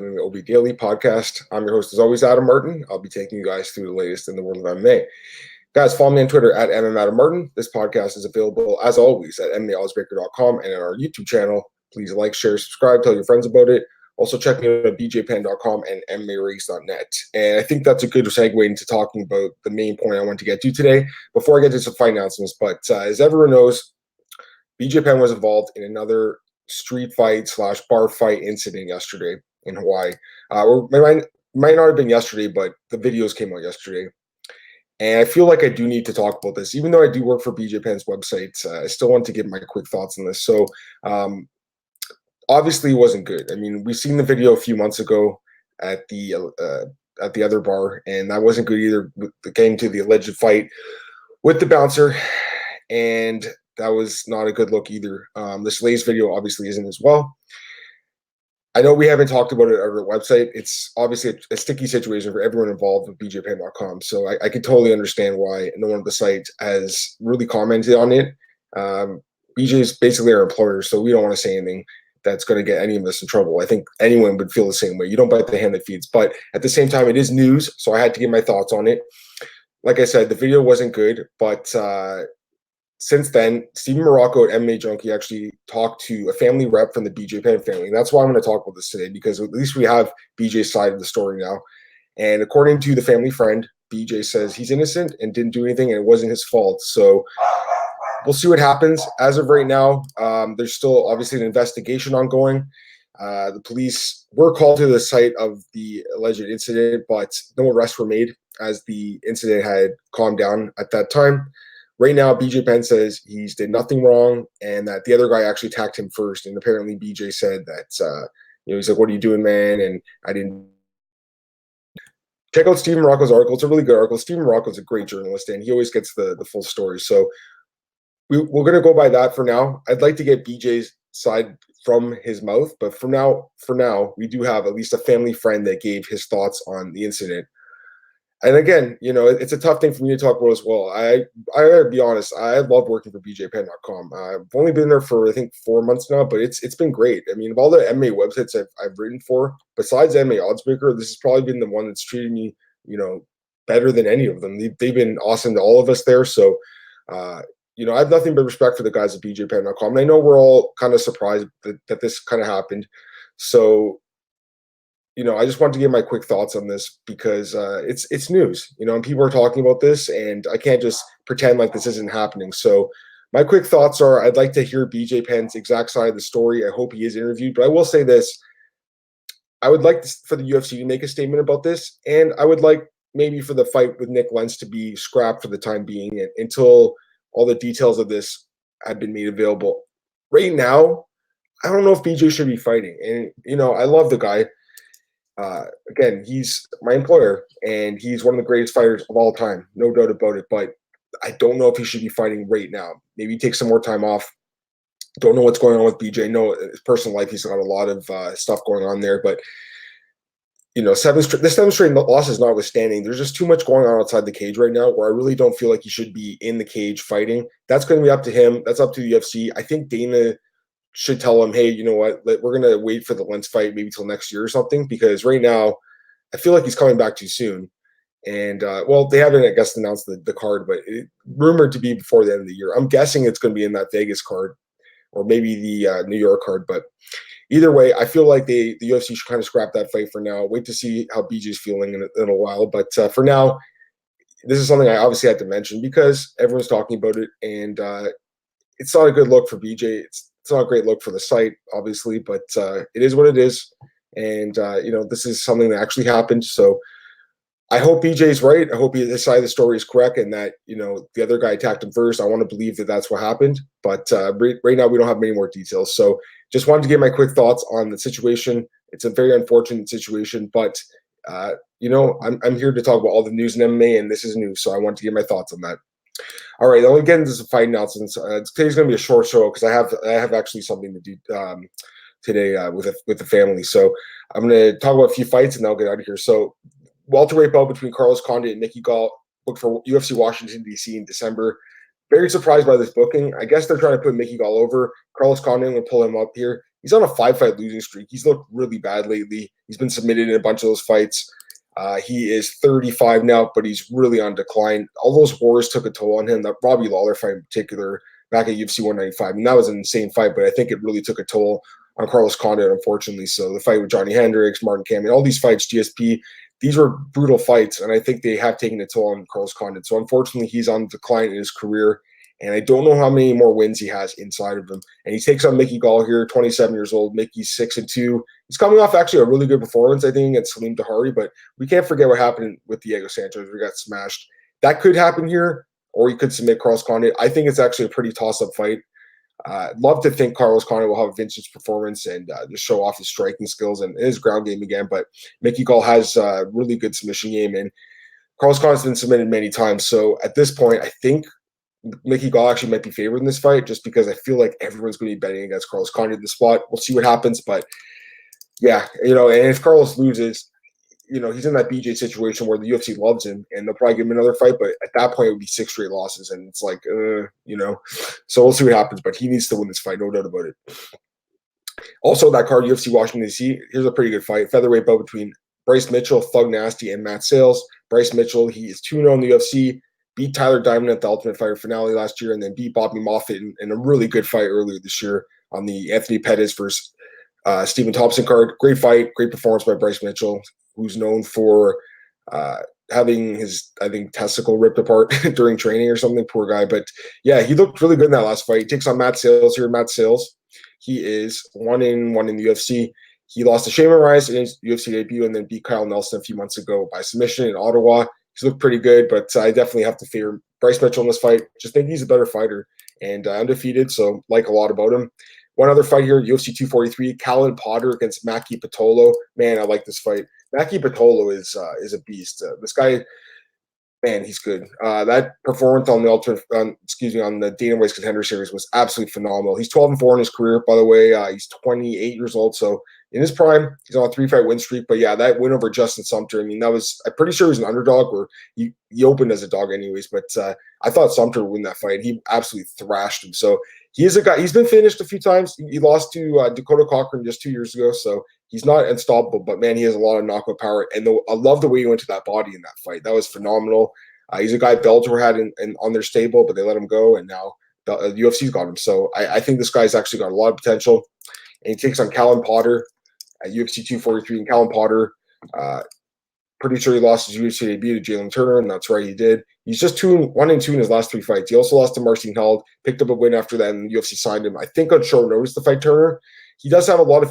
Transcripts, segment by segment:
MMAOB Daily podcast. I'm your host, as always, Adam Martin. I'll be taking you guys through the latest in the world of MMA. Guys, follow me on Twitter at MMAdamMartin. This podcast is available, as always, at MMAOddsbreaker.com and on our YouTube channel. Please like, share, subscribe, tell your friends about it. Also, check me out at bjpenn.com and mmarace.net. And I think that's a good segue into talking about the main point I want to get to today before I get to some fight announcements. But as everyone knows, BJ Penn was involved in another street fight / bar fight incident yesterday in Hawaii. Or might not have been yesterday, but the videos came out yesterday. And I feel like I do need to talk about this. Even though I do work for BJ Penn's website, I still want to give my quick thoughts on this. So obviously it wasn't good. I mean, we've seen the video a few months ago at the other bar, and that wasn't good either. Getting to the alleged fight with the bouncer, and that was not a good look either. This latest video obviously isn't as well. I know we haven't talked about it on our website. It's obviously a sticky situation for everyone involved with bjpenn.com. So I can totally understand why no one on the site has really commented on it. BJ is basically our employer, so we don't want to say anything that's going to get any of us in trouble. I think anyone would feel the same way. You don't bite the hand that feeds. But at the same time, it is news, so I had to give my thoughts on it. Like I said, the video wasn't good, but since then, Steven Morocco at MMA Junkie actually talked to a family rep from the BJ Penn family. And that's why I'm going to talk about this today, because at least we have BJ's side of the story now. And according to the family friend, BJ says he's innocent and didn't do anything and it wasn't his fault. So we'll see what happens. As of right now, there's still obviously an investigation ongoing. The police were called to the site of the alleged incident, but no arrests were made as the incident had calmed down at that time. Right now, BJ Penn says he's did nothing wrong and that the other guy actually attacked him first. And apparently BJ said that, he's like, "What are you doing, man?" And I didn't. Check out Steven Morocco's article. It's a really good article. Steven Morocco's a great journalist, and he always gets the full story. So we're going to go by that for now. I'd like to get BJ's side from his mouth, but for now, we do have at least a family friend that gave his thoughts on the incident. And again, it's a tough thing for me to talk about as well. I gotta be honest, I love working for bjpenn.com. I've only been there for, I think, 4 months now, but it's been great. I mean, of all the MMA websites I've written for, besides MMA Oddsbreaker, this has probably been the one that's treated me, better than any of them. They've been awesome to all of us there. So, I have nothing but respect for the guys at bjpenn.com. And I know we're all kind of surprised that this kind of happened. So, I just wanted to give my quick thoughts on this because it's news, and people are talking about this, and I can't just pretend like this isn't happening. So my quick thoughts are I'd like to hear BJ Penn's exact side of the story. I hope he is interviewed, but I will say this. I would like for the UFC to make a statement about this, and I would like maybe for the fight with Nick Lentz to be scrapped for the time being until all the details of this have been made available. Right now, I don't know if BJ should be fighting, and, I love the guy. Again, he's my employer, and he's one of the greatest fighters of all time, no doubt about it. But I don't know if he should be fighting right now. Maybe take some more time off. Don't know what's going on with BJ. No, his personal life, he's got a lot of stuff going on there. But this 7 straight losses notwithstanding, there's just too much going on outside the cage right now, where I really don't feel like he should be in the cage fighting. That's going to be up to him. That's up to the UFC. I think Dana should tell him, hey, you know what, we're going to wait for the Lentz fight maybe till next year or something, because right now I feel like he's coming back too soon. And, they haven't, I guess, announced the card, but rumored to be before the end of the year. I'm guessing it's going to be in that Vegas card or maybe the New York card. But either way, I feel like the UFC should kind of scrap that fight for now. Wait to see how BJ's feeling in a while. But for now, this is something I obviously had to mention because everyone's talking about it. And it's not a good look for BJ. It's not a great look for the site, obviously, but it is what it is. And, this is something that actually happened. So I hope BJ's right. I hope his side of the story is correct and that, the other guy attacked him first. I want to believe that that's what happened. But right now we don't have many more details. So just wanted to give my quick thoughts on the situation. It's a very unfortunate situation, but, I'm here to talk about all the news in MMA, and this is news. So I want to give my thoughts on that. All right, I'll get into some fight announcements. Today's going to be a short show because I have actually something to do today with the family. So I'm going to talk about a few fights and then I'll get out of here. So welterweight bout between Condit and Maki Gall booked for UFC Washington, D.C. in December. Very surprised by this booking. I guess they're trying to put Maki Gall over. Condit will pull him up here. He's on a 5-fight losing streak. He's looked really bad lately. He's been submitted in a bunch of those fights. He is 35 now, but he's really on decline. All those wars took a toll on him. That Robbie Lawler fight in particular, back at UFC 195. I mean, that was an insane fight, but I think it really took a toll on Carlos Condit, unfortunately. So the fight with Johnny Hendricks, Martin Kamen, all these fights, GSP, these were brutal fights, and I think they have taken a toll on Carlos Condit. So unfortunately, he's on decline in his career, and I don't know how many more wins he has inside of him. And he takes on Mickey Gall here, 27 years old. Mickey's 6-2. He's coming off actually a really good performance, I think, against Salim Tahari, but we can't forget what happened with Diego Sanchez. We got smashed. That could happen here, or he could submit Carlos Condit. I think it's actually a pretty toss-up fight. Love to think Carlos Condit will have a vintage performance and just show off his striking skills and his ground game again. But Mickey Gall has a really good submission game, and Carlos Condit's been submitted many times. So at this point, I think Mickey Gall actually might be favored in this fight, just because I feel like everyone's going to be betting against Carlos Condit in the spot. We'll see what happens, but yeah, and if Carlos loses, he's in that BJ situation where the UFC loves him and they'll probably give him another fight, but at that point it would be 6 straight losses, and it's like, so we'll see what happens, but he needs to win this fight, no doubt about it. Also, that card, UFC Washington, D.C., here's a pretty good fight. Featherweight bout between Bryce Mitchell, Thug Nasty, and Matt Sayles. Bryce Mitchell, he is 2-0 in the UFC, beat Tyler Diamond at the Ultimate Fighter finale last year, and then beat Bobby Moffitt in a really good fight earlier this year on the Anthony Pettis versus Stephen Thompson card. Great fight, great performance by Bryce Mitchell, who's known for having his, I think, testicle ripped apart during training or something. Poor guy. But yeah, he looked really good in that last fight. He takes on Matt Sayles here. Matt Sayles, he is 1-1 in the UFC. He lost to Shayman Rice in his UFC debut and then beat Kyle Nelson a few months ago by submission in Ottawa. He's looked pretty good, but I definitely have to favor Bryce Mitchell in this fight. Just think he's a better fighter and undefeated, so like a lot about him. One other fight here, UFC 243, Callan Potter against Maki Pitolo. Man, I like this fight. Maki Pitolo is a beast. This guy, man, he's good. That performance on the Dana White's Contender Series was absolutely phenomenal. He's 12-4 in his career, by the way. He's 28 years old, so in his prime, he's on a 3-fight win streak. But yeah, that win over Justin Sumter, I mean, I'm pretty sure he was an underdog, or he opened as a dog anyways. But I thought Sumter would win that fight. He absolutely thrashed him. So he is a guy. He's been finished a few times. He lost to Dakota Cochran just 2 years ago, so he's not unstoppable. But man, he has a lot of knockout power, and I love the way he went to that body in that fight. That was phenomenal. He's a guy Bellator had on their stable, but they let him go, and now the UFC's got him. So I think this guy's actually got a lot of potential. And he takes on Callan Potter at UFC 243, and Callan Potter, pretty sure he lost his UFC debut to Jalen Turner, and that's right, he did. He's just 1-2 in his last 3 fights. He also lost to Marcin Held, picked up a win after that, and the UFC signed him, I think, on short notice to fight Turner. He does have a lot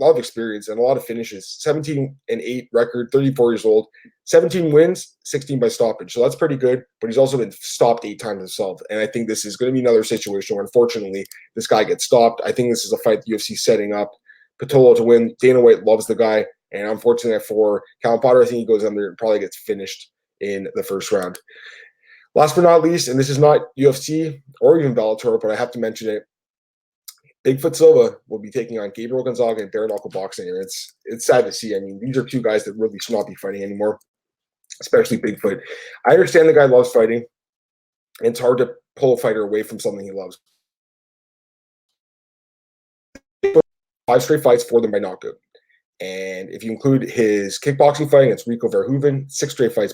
of experience and a lot of finishes. 17-8 record, 34 years old, 17 wins, 16 by stoppage. So that's pretty good, but he's also been stopped 8 times himself. And I think this is going to be another situation where, unfortunately, this guy gets stopped. I think this is a fight the UFC setting up Pitolo to win. Dana White loves the guy, and unfortunately for Callan Potter, I think he goes under and probably gets finished in the first round. Last but not least, and this is not UFC or even Bellator, but I have to mention it, Bigfoot Silva will be taking on Gabriel Gonzaga in bare knuckle boxing, and it's sad to see. I mean, these are 2 guys that really should not be fighting anymore, especially Bigfoot. I understand the guy loves fighting, and it's hard to pull a fighter away from something he loves. 5 straight fights, 4 of them by knockout. And if you include his kickboxing fight against Rico Verhoeven, 6 straight fights,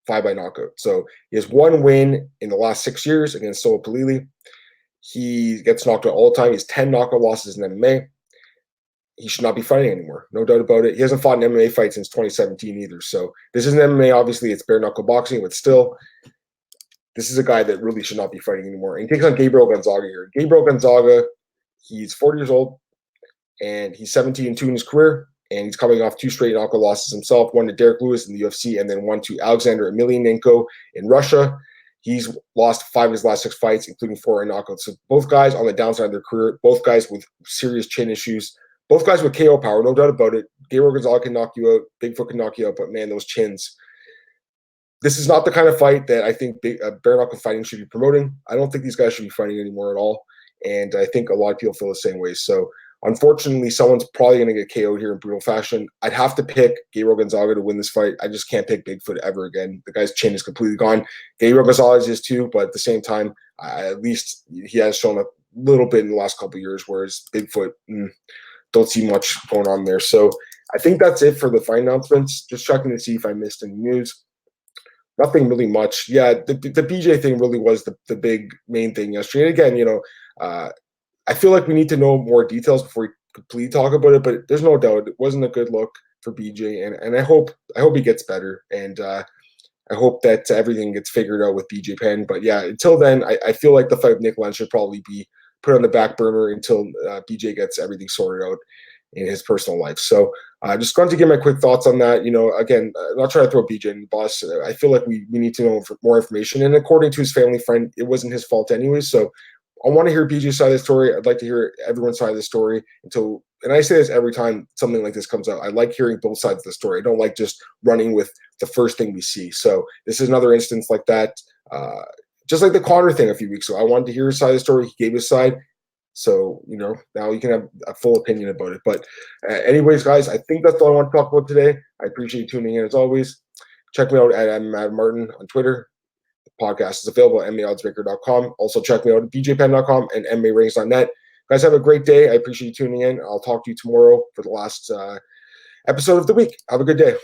5 by knockout. So he has 1 win in the last 6 years against Soa Palili. He gets knocked out all the time. He has 10 knockout losses in MMA. He should not be fighting anymore. No doubt about it. He hasn't fought an MMA fight since 2017 either. So this isn't MMA. Obviously, it's bare knuckle boxing, but still, this is a guy that really should not be fighting anymore. And he takes on Gabriel Gonzaga here. Gabriel Gonzaga, he's 40 years old, and he's 17-2 in his career. And he's coming off 2 straight knockout losses himself, 1 to Derek Lewis in the UFC, and then 1 to Alexander Emelianenko in Russia. He's lost 5 of his last 6 fights, including 4 in knockouts. So both guys on the downside of their career, both guys with serious chin issues, both guys with KO power, no doubt about it. Gabriel Gonzaga can knock you out, Bigfoot can knock you out, but man, those chins. This is not the kind of fight that I think bare knuckle fighting should be promoting. I don't think these guys should be fighting anymore at all, and I think a lot of people feel the same way. So unfortunately, someone's probably going to get KO'd here in brutal fashion. I'd have to pick Gabriel Gonzaga to win this fight. I just can't pick Bigfoot ever again. The guy's chin is completely gone. Gabriel Gonzaga is too, but at the same time, at least he has shown a little bit in the last couple of years, whereas Bigfoot, don't see much going on there. So I think that's it for the fight announcements. Just checking to see if I missed any news. Nothing really much. Yeah, the BJ thing really was the big main thing yesterday. And again, I feel like we need to know more details before we completely talk about it. But there's no doubt it wasn't a good look for BJ, and I hope he gets better, and I hope that everything gets figured out with BJ Penn. But yeah, until then, I feel like the fight with Nick Lentz should probably be put on the back burner until BJ gets everything sorted out in his personal life. So just going to give my quick thoughts on that. Again, not trying to throw BJ in the bus. I feel like we need to know more information. And according to his family friend, it wasn't his fault anyway. So I want to hear BJ's side of the story. I'd like to hear everyone's side of the story and I say this every time something like this comes out. I like hearing both sides of the story. I don't like just running with the first thing we see. So this is another instance like that. Just like the Connor thing a few weeks ago. I wanted to hear his side of the story. He gave his side. So, now you can have a full opinion about it. But anyways, guys, I think that's all I want to talk about today. I appreciate you tuning in as always. Check me out at Martin on Twitter. The podcast is available at MMAOddsmaker.com. Also, check me out at bjpenn.com and MMARings.net. Guys, have a great day. I appreciate you tuning in. I'll talk to you tomorrow for the last episode of the week. Have a good day.